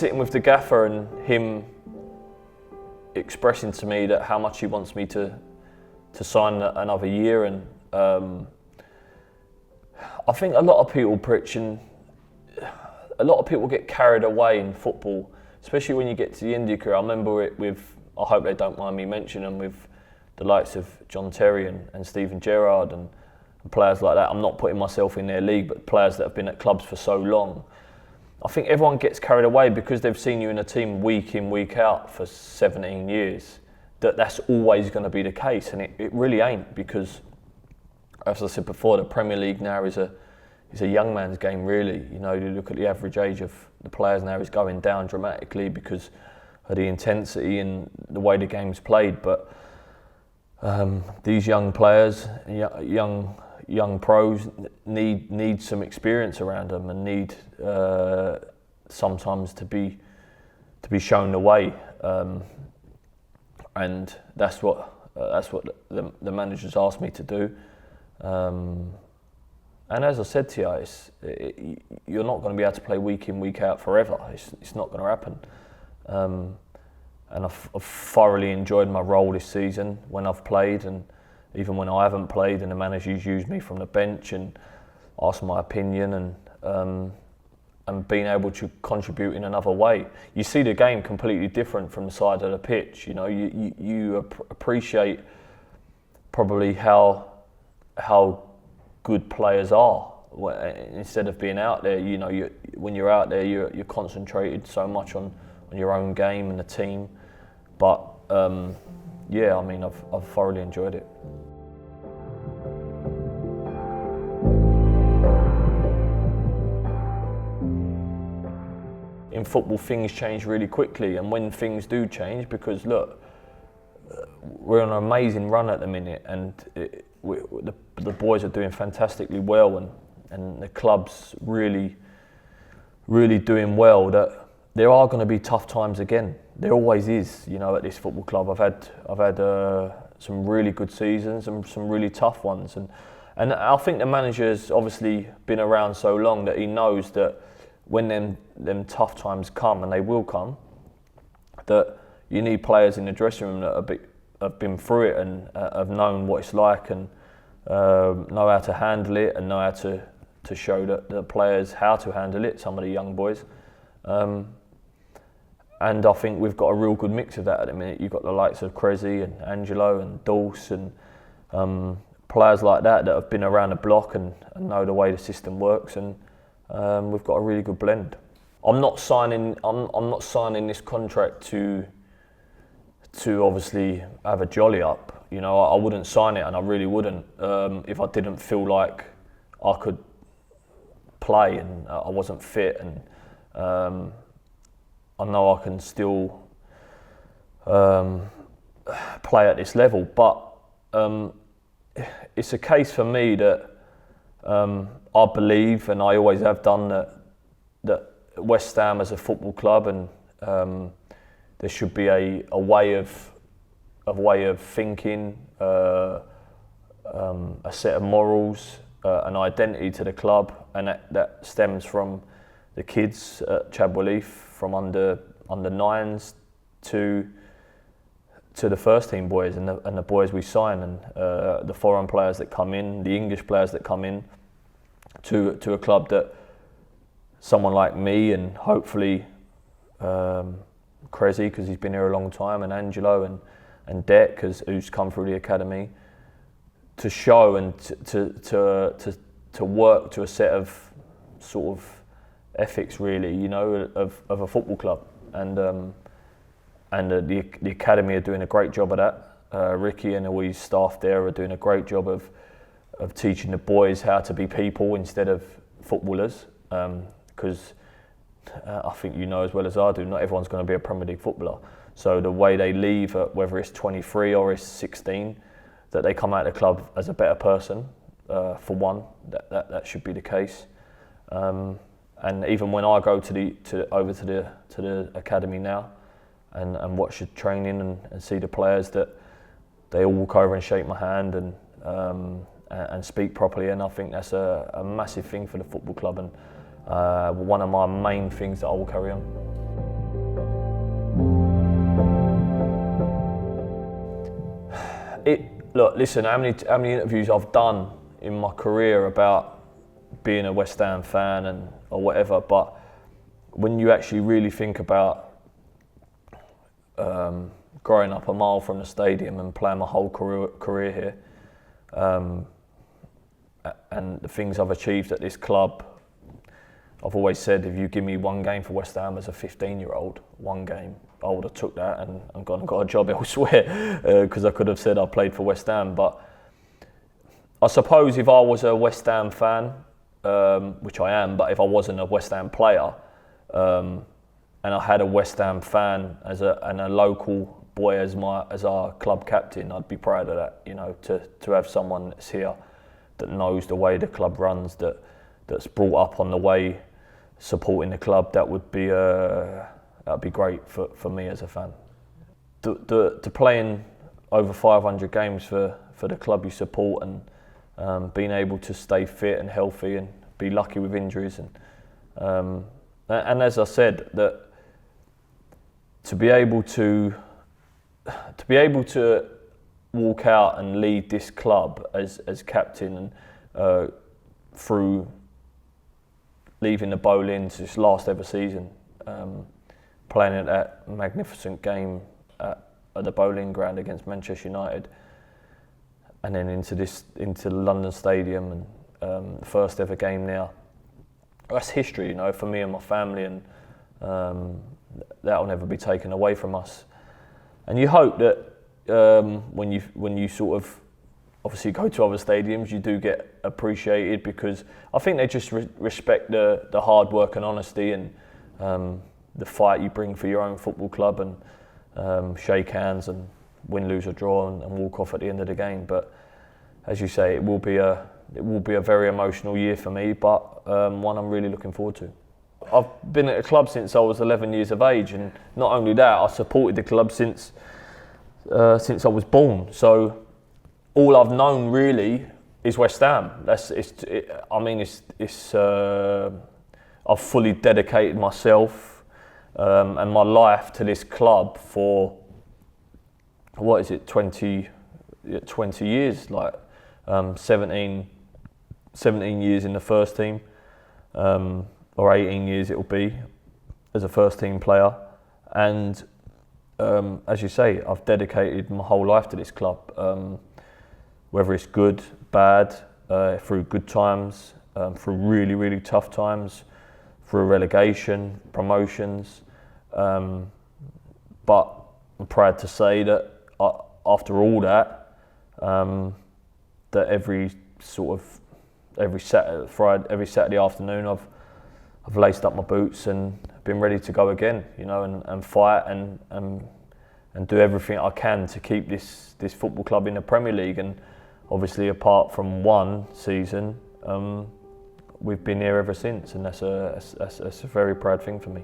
sitting with the gaffer and him expressing to me that how much he wants me to sign another year, and I think a lot of people a lot of people get carried away in football, especially when you get to the end of your career. I remember it with, I hope they don't mind me mentioning them, with the likes of John Terry and Steven Gerrard and players like that. I'm not putting myself in their league, but players that have been at clubs for so long. I think everyone gets carried away because they've seen you in a team week in, week out for 17 years, that's always going to be the case, and it really ain't, because, as I said before, the Premier League now is a young man's game, really. You know, you look at the average age of the players now is going down dramatically because of the intensity and the way the game's played. But these young players, young pros, need some experience around them, and need sometimes to be shown the way. And that's what the managers asked me to do. And as I said to you, you're not going to be able to play week in, week out forever. It's not going to happen. And I've thoroughly enjoyed my role this season when I've played, and even when I haven't played, and the managers use me from the bench and ask my opinion, and being able to contribute in another way. You see the game completely different from the side of the pitch. You know, you appreciate probably how good players are. Instead of being out there, you know, when you're out there, you're concentrated so much on your own game and the team. But yeah, I mean, I've thoroughly enjoyed it. In football, things change really quickly, and when things do change, because look, we're on an amazing run at the minute, and the boys are doing fantastically well, and the club's really doing well, that there are going to be tough times again. There always is, you know, at this football club. I've had some really good seasons and some really tough ones, and I think the manager's obviously been around so long that he knows that when them tough times come, and they will come, that you need players in the dressing room that have been through it and have known what it's like, and know how to handle it, and know how to show the players how to handle it, some of the young boys. And I think we've got a real good mix of that at the minute. You've got the likes of Cressy and Angelo and Dulce, and players like that have been around the block and know the way the system works, and we've got a really good blend. I'm not signing this contract to obviously have a jolly up. You know, I wouldn't sign it, and I really wouldn't, if I didn't feel like I could play and I wasn't fit, and I know I can still play at this level. But it's a case for me that I believe, and I always have done, that West Ham as a football club, and there should be a way of thinking, a set of morals, an identity to the club, and that stems from the kids at Chadwell Heath, from under 9s to the first team boys, and the boys we sign, and the foreign players that come in, the English players that come in to a club that someone like me, and hopefully Cressy, because he's been here a long time, and Angelo and Deck, who's come through the academy, to show and to work to a set of sort of ethics, really, you know, of a football club, and the academy are doing a great job of that. Ricky and all his staff there are doing a great job of teaching the boys how to be people instead of footballers, because I think you know as well as I do, not everyone's going to be a Premier League footballer. So the way they leave, whether it's 23 or it's 16, that they come out of the club as a better person, for one, that should be the case. And even when I go over to the academy now, and watch the training and see the players, that they all walk over and shake my hand and speak properly, and I think that's a massive thing for the football club, and one of my main things that I will carry on. Look, listen, how many interviews I've done in my career about being a West Ham fan or whatever, but when you actually really think about growing up a mile from the stadium and playing my whole career here, and the things I've achieved at this club, I've always said if you give me one game for West Ham as a 15-year-old, one game, I would have took that and gone and got a job elsewhere, because I could have said I played for West Ham. But I suppose if I was a West Ham fan, which I am, but if I wasn't a West Ham player, and I had a West Ham fan and a local boy as our club captain, I'd be proud of that. You know, to have someone that's here that knows the way the club runs, that's brought up on the way supporting the club, that would be that'd be great for me as a fan. To playing over 500 games for the club you support, and being able to stay fit and healthy and be lucky with injuries, and as I said, that to be able to walk out and lead this club as captain, and through leaving the Boleyn to this last ever season, playing at that magnificent game at the Boleyn ground against Manchester United, and then into London Stadium, and the first ever game now. That's history, you know, for me and my family, and that'll never be taken away from us. And you hope that when you sort of obviously go to other stadiums, you do get appreciated, because I think they just respect the hard work and honesty, and the fight you bring for your own football club, and shake hands and win, lose or draw, and walk off at the end of the game. But as you say, it will be a very emotional year for me, but one I'm really looking forward to. I've been at the club since I was 11 years of age, and not only that, I supported the club since I was born. So all I've known really is West Ham. I've fully dedicated myself and my life to this club for 20 years, like 17 years in the first team, or 18 years it'll be as a first team player, and as you say, I've dedicated my whole life to this club, whether it's good, bad, through good times, through really, really tough times, through relegation, promotions, but I'm proud to say that after all that, that every Saturday afternoon I've laced up my boots and been ready to go again, you know, and fight and do everything I can to keep this football club in the Premier League. And obviously, apart from one season, we've been here ever since, and that's a very proud thing for me.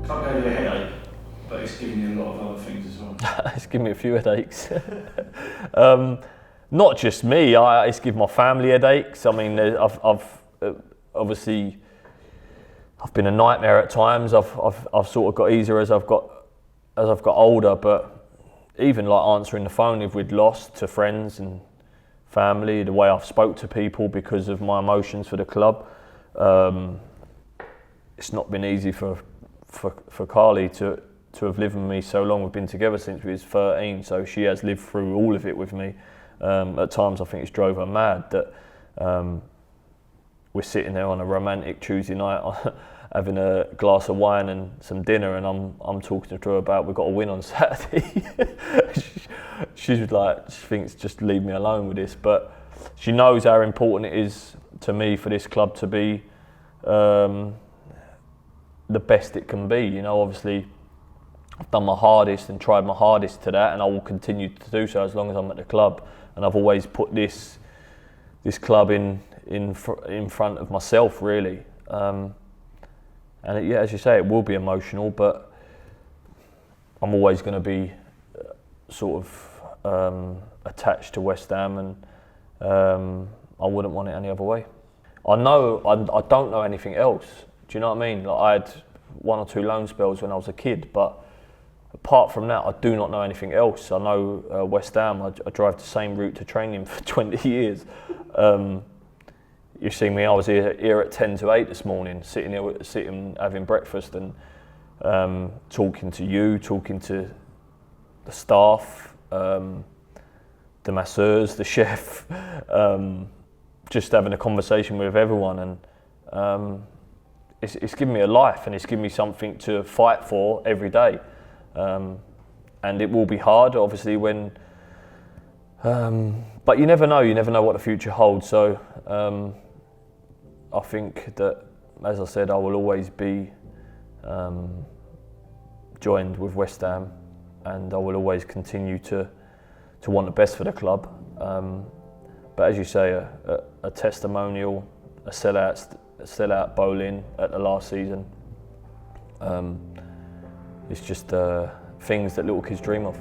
Can't go to your headache, but it's giving you a lot of other things as well. It's given me a few headaches. Not just me, it's given my family headaches. I mean, I've obviously been a nightmare at times. I've sort of got easier as I've got older, but even like answering the phone if we'd lost to friends and family, the way I've spoke to people because of my emotions for the club, it's not been easy for Carly to have lived with me so long. We've been together since we was 13, so she has lived through all of it with me. At times I think it's drove her mad that we're sitting there on a romantic Tuesday night having a glass of wine and some dinner, and I'm talking to her about we've got to win on Saturday. She thinks just leave me alone with this, but she knows how important it is to me for this club to be the best it can be. You know, obviously I've done my hardest and tried my hardest to that, and I will continue to do so as long as I'm at the club. And I've always put this club in front of myself, really. And as you say, it will be emotional, but I'm always going to be sort of attached to West Ham, and I wouldn't want it any other way. I don't know anything else. Do you know what I mean? Like, I had 1 or 2 loan spells when I was a kid, but apart from that, I do not know anything else. I know West Ham. I drive the same route to training for 20 years. You see me, I was here at 10 to 8 this morning, sitting having breakfast and talking to you, talking to the staff, the masseurs, the chef, just having a conversation with everyone, and it's given me a life, and it's given me something to fight for every day. And it will be hard, obviously, when, but you never know what the future holds. So I think that, as I said, I will always be joined with West Ham, and I will always continue to want the best for the club. But as you say, a testimonial, a sellout bowling at the last season, it's just things that little kids dream of.